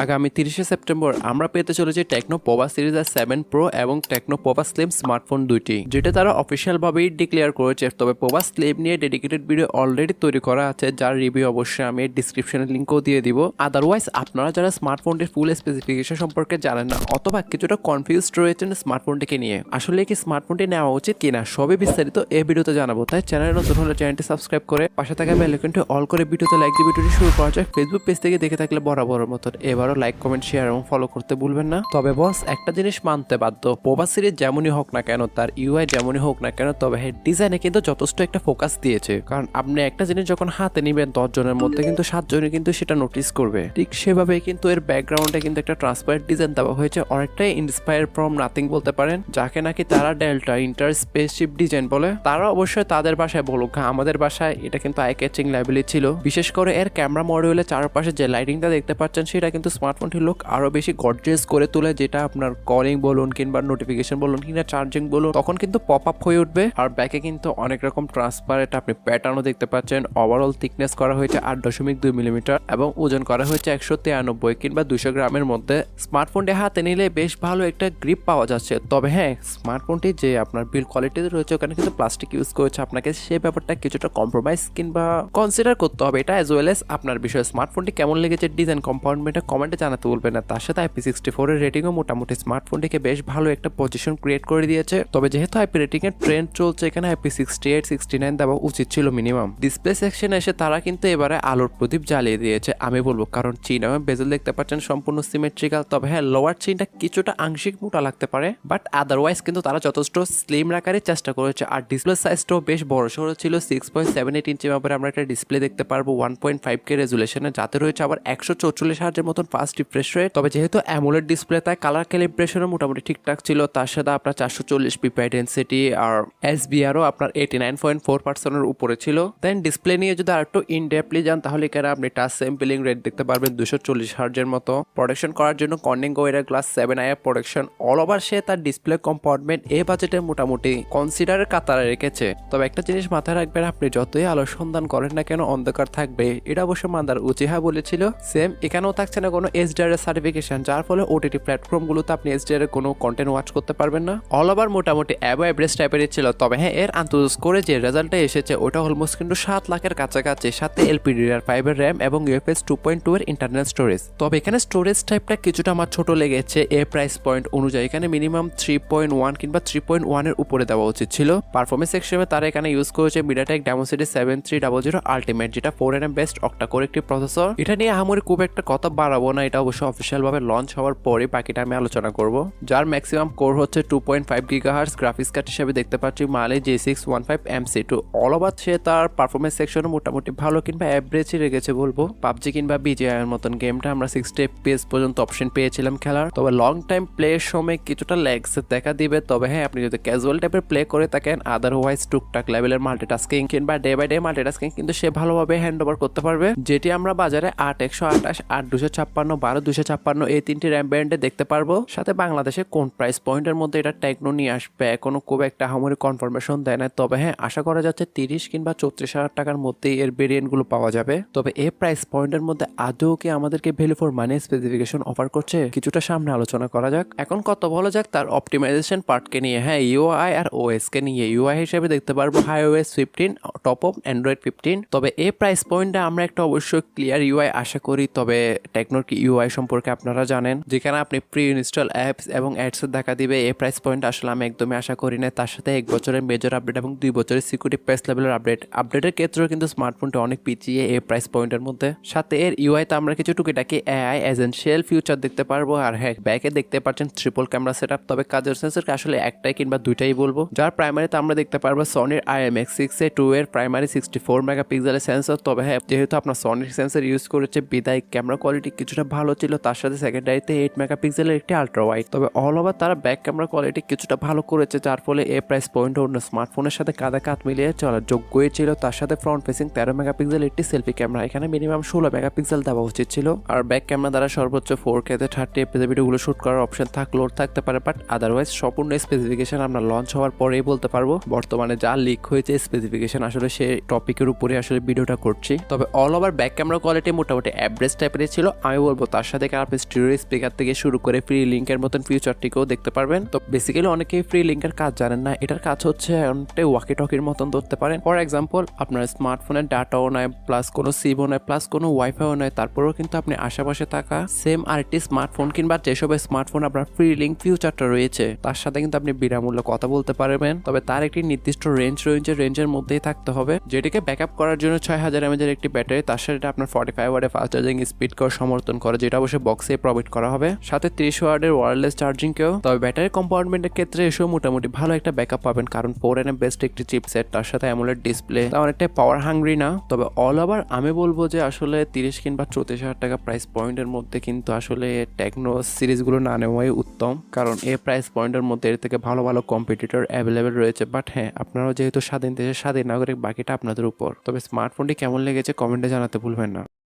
আগামী 30শে সেপ্টেম্বর আমরা পেতে চলেছি টেকনো পোভা সিরিজ আর7 প্রো এবং টেকনো পোভা স্লিম স্মার্টফোন দুইটি, যেটা তারা অফিসিয়ালভাবেই ডিক্লেয়ার করেছে। তবে পোভা স্লিম নিয়ে ডেডিকেটেড ভিডিও অলরেডি তৈরি করা আছে, যার রিভিউ অবশ্যই আমি ডিসক্রিপশনে লিঙ্কও দিয়ে দিব। আদারওয়াইজ আপনারা যারা স্মার্টফোনটির ফুল স্পেসিফিকেশন সম্পর্কে জানেন না অথবা কিছুটা কনফিউজড রয়েছেন স্মার্টফোনটিকে নিয়ে, আসলে কি স্মার্টফোনটি নেওয়া উচিত কিনা, সবই বিস্তারিত এই ভিডিওতে জানাবো। তাই চ্যানেলে নতুন হলে চ্যানেলটি সাবস্ক্রাইব করে পাশে থাকা বেল আইকনটি অল করে ভিডিওতে লাইক দিয়ে ভিডিওটি শুরু করা যাক। ফেসবুক পেজ থেকে দেখে থাকলে বরাবর মতন এবারও লাইক, কমেন্ট, শেয়ার এবং ফলো করতে ভুলবেন না। তবে বস একটা জিনিস মানতে বাধ্য, পোভা সিরিজ যেমনই হোক না কেন, তার ইউআই যেমনই হোক না কেন, তবে হ্যাঁ ডিজাইনে কিন্তু যথেষ্ট একটা ফোকাস দিয়েছে। কারণ আপনি একটা জিনিস যখন হাতে নিবেন 10 জনের মধ্যে কিন্তু 7 জনই কিন্তু সেটা নোটিস করবে। ঠিক সেভাবে কিন্তু এর ব্যাকগ্রাউন্ডে কিন্তু একটা ট্রান্সপারেন্ট ডিজাইন দেওয়া হয়েছে, অনেকটাই ইন্সপায়ার ফ্রম নাথিং বলতে পারেন, যাকে নাকি তারা ডেল্টা ইন্টার স্পেসশিপ ডিজাইন বলে। তারা অবশ্যই তাদের ভাষায় বলুক, আমাদের ভাষায় এটা কিন্তু আই ক্যাচিং লেভেলে ছিল। বিশেষ করে এর ক্যামেরা মডিউলের চারপাশে যে লাইটিংটা দেখতে পাচ্ছেন সেটা কিন্তু স্মার্টফোনটির লুক আরো বেশি গর্জিয়াস করে তোলে, যেটা আপনার কলিং বলুন কিংবা নোটিফিকেশন বলুন কিংবা চার্জিং বলুন তখন কিন্তু পপ আপ হয়ে উঠবে। আর ব্যাকে কিন্তু অনেক রকম ট্রান্সপারেন্ট আপনি প্যাটার্নও দেখতে পাচ্ছেন। ওভারঅল থিকনেস করা হয়েছে 8.2 মিলিমিটার এবং ওজন করা হয়েছে 193 কিংবা 200 গ্রামের মধ্যে। স্মার্টফোনটি হাতে নিলে বেশ ভালো একটা গ্রিপ পাওয়া যাচ্ছে। তবে হ্যাঁ, স্মার্টফোনটি যে আপনার বিল্ড কোয়ালিটি রয়েছে ওখানে কিন্তু প্লাস্টিক ইউজ করেছে, আপনাকে সেই ব্যাপারটা কিছুটা কম্প্রোমাইজ কিংবা কনসিডার করতে হবে। এটা অ্যাজ ওয়েল এস আপনার বিষয়। স্মার্টফোনটি কেমন লেগেছে ডিজাইন কম্পাউন্ডমেন্টে কমেন্টে জানাতে বলবেন না। তার সাথে IP64 এর রেটিংও মোটামুটি স্মার্টফোনটিকে বেশ ভালো একটা পজিশন ক্রিয়েট করে দিয়েছে। তবে যেহেতু IP রেটিং এর ট্রেন্ড চলছে, এখানে IP68, 69 দেওয়া উচিত ছিল মিনিমাম। ডিসপ্লে সেকশনে এসে তারা কিন্তু এবারে আলোর প্রদীপ জ্বালিয়ে দিয়েছে আমি বলবো, কারণ চিন এবং বেজেল দেখতে পাচ্ছেন সম্পূর্ণ সিমেট্রিক্যাল। তবে হ্যাঁ, লোয়ার চিনটা কিছুটা আংশিক মোটা লাগতে পারে, বাট আদারওয়াইজ কিন্তু তারা যথেষ্ট স্লিম রাখারই চেষ্টা করেছে। আর ডিসপ্লে সাইজটাও বেশ বড় সড়ো ছিল, 6.78 ইঞ্চি মাপের আমরা একটা ডিসপ্লে দেখতে পারবো 1.5K রেজুলেশনে, যাতে রয়েছে আবার 144 হার্জের মতন ফাস্ট রিফ্রেশ রেট। তবে যেহেতু অ্যামোলেড ডিসপ্লে তাই কালার ক্যালিব্রেশনও মোটামুটি ঠিকঠাক ছিল। তার সাথে আপনার 440 পিপিআই ডেন্সিটি আর SBRও আপনার 89.4% উপরে ছিল। দেন ডিসপ্লে নিয়ে যদি আর একটু ইনডেপলি যান তাহলে এখানে আপনি টাচ স্যাম্পলিং রেট দেখতে পারবেন 240 হার্জের মতো। প্রোটেকশন করার জন্য Corning Gorilla glass 7i protection. All over সে তার ডিসপ্লে কম্পার্টমেন্ট এই বাজেটে মোটামুটি কনসিডারের কাতারে রেখেছে। তবে একটা জিনিস মাথায় রাখবেন, আপনি যতই আলো সন্ধান করেন না কেন অন্ধকার থাকবে, এটা অবশ্য মানদার উচিহা বলেছিল। সেম এখানেও থাকছে না কোনো HDR এর সার্টিফিকেশন, যার ফলে ওটিটি প্ল্যাটফর্মগুলোতে আপনি HDR এর কোনো কন্টেন্ট ওয়াচ করতে পারবেন না। অল ওভার মোটামুটি অ্যাবো অ্যাভারেজ টাইপেরই ছিল। তবে হ্যাঁ, এর আন্তর্জাতিক স্কোরে যে রেজাল্টটা এসেছে ওটা অলমোস্ট কিন্তু 7 লাখের কাছাকাছি, সাথে LPDDR5 এর র্যাম এবং UFS 2.2 এর ইন্টারনাল স্টোরেজ। তবে এখানে স্টোরেজ টাইপটা কিছুটা আমার ছোট লেগেছে এ প্রাইস পয়েন্ট অনুযায়ী। এখানে মিনিমাম 3.1 কিংবা 3.1 এর উপরে দেওয়া উচিত ছিল। পারফরমেন্স সেকশনে তারা এখানে ইউজ করেছে MediaTek Dimensity 7300 Ultimate, যেটা 4nm বেস্ট অক্টা কোর একটি প্রসেসর। এটা নিয়ে আমার খুব একটা কথা বাড়াবো না, এটা অবশ্য অফিসিয়াল ভাবে লঞ্চ হওয়ার পরে বাকিটা আমি আলোচনা করব। যার ম্যাক্সিমাম কোর হচ্ছে 2.5 GHz, গ্রাফিক্স কার্ড হিসেবে দেখতে পাচ্ছি মালে G615MC2। অল ওভার সে তার পারফরমেন্স সেকশনে মোটামুটি ভালো কিংবা অ্যাভারেজই রেখেছে বলবো। পাবজি কিংবা BGI এর মতন গেমটা আমরা 60 FPS পর্যন্ত অপশন পেয়েছিলাম খেলার। তবে লং টাইম প্লে এর সময় কিছুটা ল্যাগস দেখা দিবে। তবে হ্যাঁ, আপনি যদি ক্যাজুয়াল টাইপের প্লে করে থাকেন, আদারওয়াইজ টুকটাক লেভেলের মাল্টিটাস্কিং কিংবা ডে বাই ডে মাল্টিটাস্কিং কিন্তু সে ভালোভাবে হ্যান্ড ওভার করতে পারবে, যেটি আমরা বাজারে 8/128, 8/256, 12/256 এই তিনটি র্যাম ব্যান্ডে দেখতে পারবো। সাথে বাংলাদেশে কোন প্রাইস পয়েন্টের মধ্যে এটা টেকনো নিয়ে আসবে এখনো খুব একটা হামরি কনফার্মেশন দেয় না। তবে হ্যাঁ, আশা করা যাচ্ছে 30 কিংবা 34 হাজার টাকার মধ্যেই এর ভেরিয়েন্ট গুলো পাওয়া যাবে। তবে এই প্রাইস পয়েন্টের মধ্যে আদৌ কি আমাদেরকে value for money specification offer করছে, কিছুটা সামনে আলোচনা করা যাক। এখন কত বলা যাক তার অপটিমাইজেশন পার্টকে নিয়ে। হ্যাঁ, UI আর OS কে নিয়ে। UI হিসেবে দেখতে পারবো iOS 15 টপ অফ Android 15। তবে এই প্রাইস পয়েন্টে আমরা একটা অবশ্যই ক্লিয়ার UI আশা করি। তবে টেকনোর কি UI সম্পর্কে আপনারা জানেন, যেখানে আপনি প্রি ইনস্টল অ্যাপস এবং অ্যাডস দেখা দিবে। এই প্রাইস পয়েন্ট আসলে আমি একদমই আশা করি না। তার সাথে 1 বছরের মেজর আপডেট এবং 2 বছরের সিকিউরিটি প্যাচ লেভেলের আপডেটের ক্ষেত্রেও কিন্তু স্মার্টফোনটা অনেক পিছিয়ে এই প্রাইস পয়েন্টের মধ্যে। সাথে এর UI তে আমরা কিছু টুকিটাকি AI এজেন্সিয়াল ফিউচার দেখতে পারবো। আর হ্যাঁ, ব্যাকে দেখতে পাচ্ছেন ট্রিপল ক্যামেরা সেটআপ। তবে কাজের সেন্সর আসলে একটাই কিংবা দুইটাই বলবো। যার প্রাইমারিতে আমরা দেখতে পারবো সনির IMX6A2 এর প্রাইমারি 64 মেগাপিক্সেলের সেন্সর। তবে হ্যাঁ, যেহেতু আপনার সনির সেন্সর ইউজ করেছে বিদায় ক্যামেরা কোয়ালিটি কিছুটা ভালো ছিল। তার সাথে সেকেন্ডারিতে 8 মেগাপিক্সেলের একটি আলট্রা ওয়াইড। তবে অল ওভার তারা ব্যাক ক্যামেরা কোয়ালিটি কিছুটা ভালো করেছে, যার ফলে এই প্রাইস পয়েন্ট অন্য স্মার্টফোনের সাথে কাঁধে কাঁধ মিলিয়ে চলার যোগ্যই ছিল। তার সাথে ফ্রন্ট ফেসিং 13 মেগাপিক্সেল একটি সেলফি ক্যামেরা, এখানে মিনিমাম 16 মেগাপিক্সেল দেওয়া উচিত ছিল। আর ব্যাক ক্যামেরা দ্বারা সর্বোচ্চ 4K তে 30 FPS ভিডিওগুলো শুট করার অপশন থাকলেও থাকতে পারে, বাট আদারওয়াইজ সম্পূর্ণ স্পেসিফিকেশন আমরা লঞ্চ হওয়ার পরেই বলতে পারবো। বর্তমানে যা লিক হয়েছে স্পেসিফিকেশন আসলে সেই টপিকের উপরে আসলে ভিডিওটা করছি। তবে all over back camera quality মোটামুটি অ্যাভারেজ টাইপের ছিল। আমি বলবো তার সাথে আপনি স্টিরিও স্পিকার থেকে শুরু করে ফ্রি লিঙ্কের মতন ফিউচারটিকেও দেখতে পারবেন। তো বেসিক্যালি অনেকেই ফ্রি লিঙ্কের কাজ জানেন না, এটার কাজ হচ্ছে অনেকটাই ওয়াকি টকির মতন ধরতে পারেন। ফর এক্সাম্পল আপনার স্মার্টফোনের ডাটাও নয়, প্লাস কোনো সিমও নয়, প্লাস কোনো ওয়াইফাইও নয়, তারপরেও কিন্তু আপনি আশেপাশে থাকা সেম আরেকটি স্মার্টফোন কিংবা যেসব স্মার্টফোন আপনার ফ্রি লিঙ্ক ফিউচারটা রয়েছে তার সাথে কিন্তু আপনি বিনামূল্যে কথা বলতে পারবেন। তবে তার একটি নির্দিষ্ট রেঞ্জের মধ্যেই থাকতে হবে, যেটিকে ব্যাকআপ করার জন্য 6000 mAh একটি ব্যাটারি, তার সাথে আপনার 45 ওয়াটের ফাস্ট চার্জিং স্পিড কেও সমর্থন করে, যেটা অবশ্যই বক্সে প্রোভাইড করা হবে, সাথে 30 ওয়াটের ওয়্যারলেস চার্জিং কেও। তবে ব্যাটারি কম্পার্টমেন্টের ক্ষেত্রে এসব মোটামুটি ভালো একটা ব্যাকআপ পাবেন, কারণ 4nm বেস্ট একটি চিপসেট, তার সাথে অ্যামোলেড ডিসপ্লে, তা অনেকটাই পাওয়ার হাংরি না। তবে অল ওভার আমি বলবো যে আসলে 30 কিংবা 34,000 টাকা প্রাইস পয়েন্টের মধ্যে কিন্তু আসলে টেকনো সিরিজগুলো না নেওয়াই উত্তম, কারণ এই প্রাইস পয়েন্টের মধ্যে এর থেকে ভালো ভালো কম্পিটিটর অ্যাভেলেবেল রয়েছে। বাট হ্যাঁ, আপনারাও যেহেতু স্বাধীন দেশের স্বাধীন নাগরিক, বাকিটা আপনাদের উপর। তবে স্মার্টফোনটি কেমন লেগেছে কমেন্টে জানাতে ভুলবেন না।